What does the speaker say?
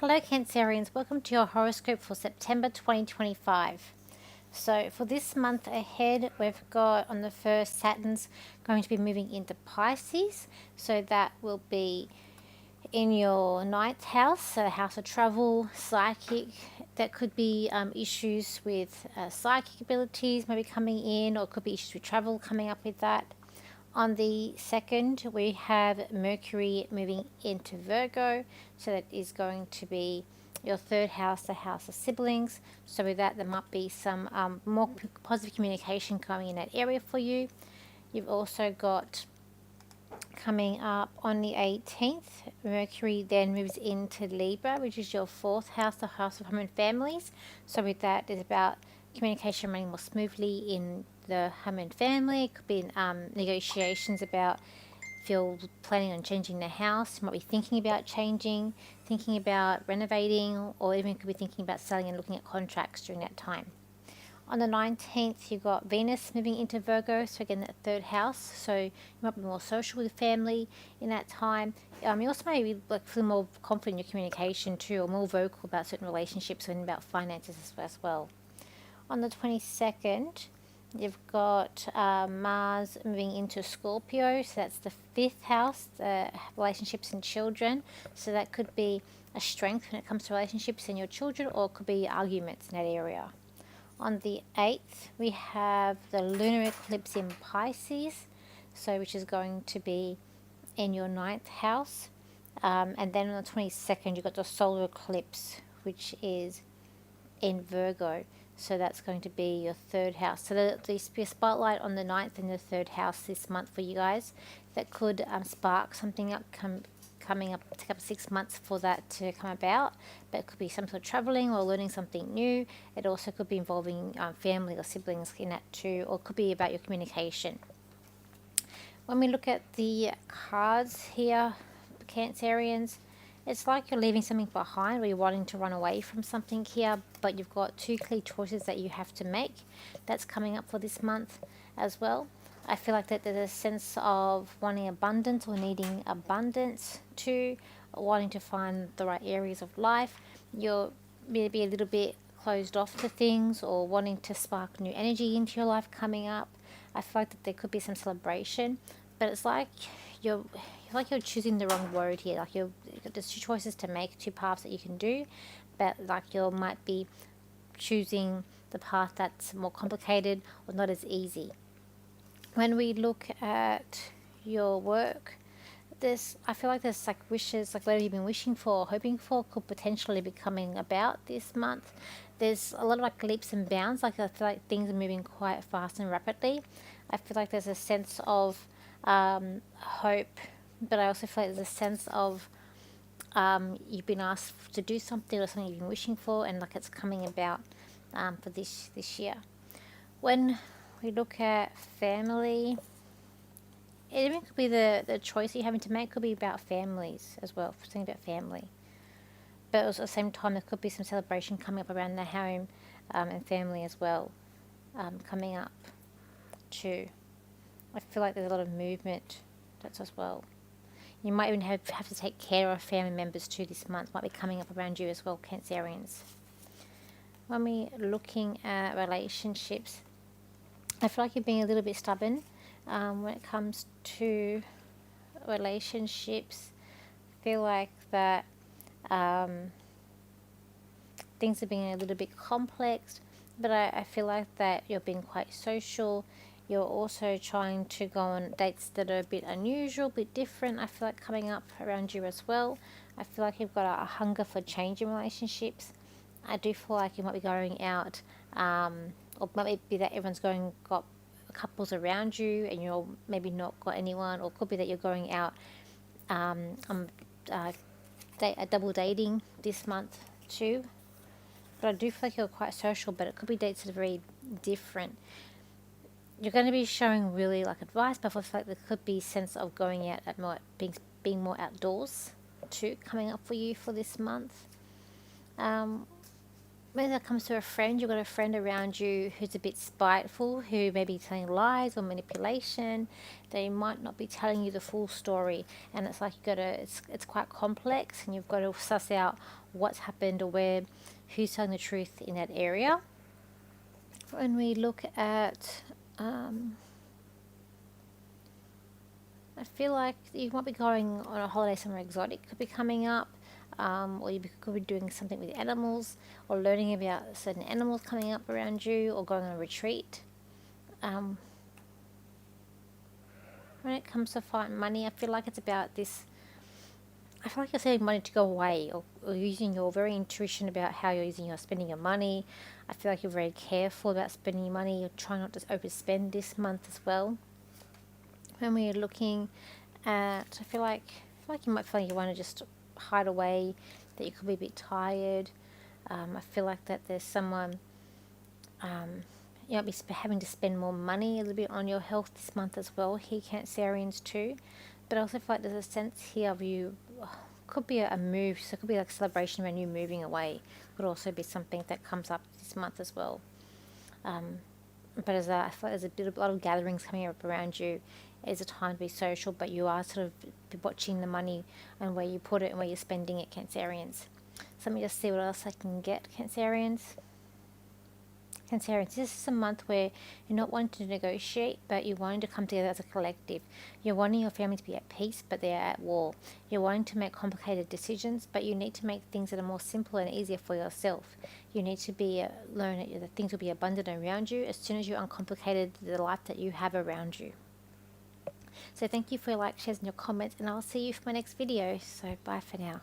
Hello Cancerians, welcome to your horoscope for September 2025. So for this month ahead, we've got on the 1st, Saturn's going to be moving into Pisces. So that will be in your ninth house, so the house of travel, psychic. That could be issues with psychic abilities maybe coming in, or it could be issues with travel coming up with that. On the 2nd, we have Mercury moving into Virgo, so that is going to be your 3rd house, the house of siblings. So with that, there might be some more positive communication coming in that area for you. You've also got coming up on the 18th, Mercury then moves into Libra, which is your 4th house, the house of home and families. So with that, it's about communication running more smoothly in the home and family. It could be negotiations about if you're planning on changing the house, you might be thinking about changing, thinking about renovating, or even could be thinking about selling and looking at contracts during that time. On the 19th, you've got Venus moving into Virgo, so again, that 3rd house. So you might be more social with family in that time. You also may be feel more confident in your communication too, or more vocal about certain relationships and about finances as well. On the 22nd, you've got Mars moving into Scorpio, so that's the 5th house, relationships and children. So that could be a strength when it comes to relationships and your children, or it could be arguments in that area. On the 8th, we have the lunar eclipse in Pisces, so which is going to be in your 9th house. And then on the 22nd, you've got the solar eclipse, which is in Virgo. So that's going to be your 3rd house. So there's be a spotlight on the 9th and the 3rd house this month for you guys. That could spark something up coming up, take up 6 months for that to come about, but it could be some sort of traveling or learning something new. It also could be involving family or siblings in that too, or it could be about your communication. When we look at the cards here, Cancerians, it's like you're leaving something behind, or you're wanting to run away from something here, but you've got 2 clear choices that you have to make. That's coming up for this month as well. I feel like that there's a sense of wanting abundance or needing abundance too, wanting to find the right areas of life. You're maybe a little bit closed off to things, or wanting to spark new energy into your life coming up. I feel like that there could be some celebration, but it's like you're choosing the wrong road here. Like there's 2 choices to make, 2 paths that you can do, but like you might be choosing the path that's more complicated or not as easy. When we look at your work, I feel like there's like wishes, like whatever you've been wishing for or hoping for could potentially be coming about this month. There's a lot of like leaps and bounds. Like I feel like things are moving quite fast and rapidly. I feel like there's a sense of hope, but I also feel like there's a sense of you've been asked to do something or something you've been wishing for, and like it's coming about for this year. When we look at family, it even could be the choice you're having to make could be about families as well, something about family. But also at the same time, there could be some celebration coming up around the home and family as well, coming up too. I feel like there's a lot of movement that's as well. You might even have to take care of family members too this month, might be coming up around you as well, Cancerians. When we're looking at relationships, I feel like you're being a little bit stubborn when it comes to relationships. I feel like that things are being a little bit complex, but I feel like that you're being quite social. You're also trying to go on dates that are a bit unusual, a bit different. I feel like coming up around you as well. I feel like you've got a hunger for change in relationships. I do feel like you might be going out, or might be that everyone's got couples around you, and you're maybe not got anyone, or it could be that you're going out double dating this month too. But I do feel like you're quite social, but it could be dates that are very different. You're going to be showing really like advice, but I feel like there could be a sense of going out at more, being more outdoors too, coming up for you for this month. when it comes to a friend, you've got a friend around you who's a bit spiteful, who may be telling lies or manipulation. They might not be telling you the full story, and it's like it's quite complex, and you've got to suss out what's happened or who's telling the truth in that area. When we look at, I feel like you might be going on a holiday somewhere exotic, could be coming up. Or you could be doing something with animals, or learning about certain animals coming up around you, or going on a retreat. Um, when it comes to find money, I feel like it's about this. I feel like you're saving money to go away, or using your very intuition about how you're spending your money. I feel like you're very careful about spending your money. You're trying not to overspend this month as well. When we're looking at, I feel like you might feel like you want to just hide away, that you could be a bit tired. I feel like that there's someone, you might be having to spend more money a little bit on your health this month as well, here Cancerians too. But I also feel like there's a sense here of you, could be a move, so it could be like a celebration around you moving away. Could also be something that comes up this month as well. But I feel like there's a lot of gatherings coming up around you. It's a time to be social, but you are sort of watching the money and where you put it and where you're spending it, Cancerians. So let me just see what else I can get, Cancerians. Cancerians, this is a month where you're not wanting to negotiate, but you're wanting to come together as a collective. You're wanting your family to be at peace, but they're at war. You're wanting to make complicated decisions, but you need to make things that are more simple and easier for yourself. You need to learn that things will be abundant around you as soon as you uncomplicated the life that you have around you. So thank you for your likes, shares, and your comments, and I'll see you for my next video. So bye for now.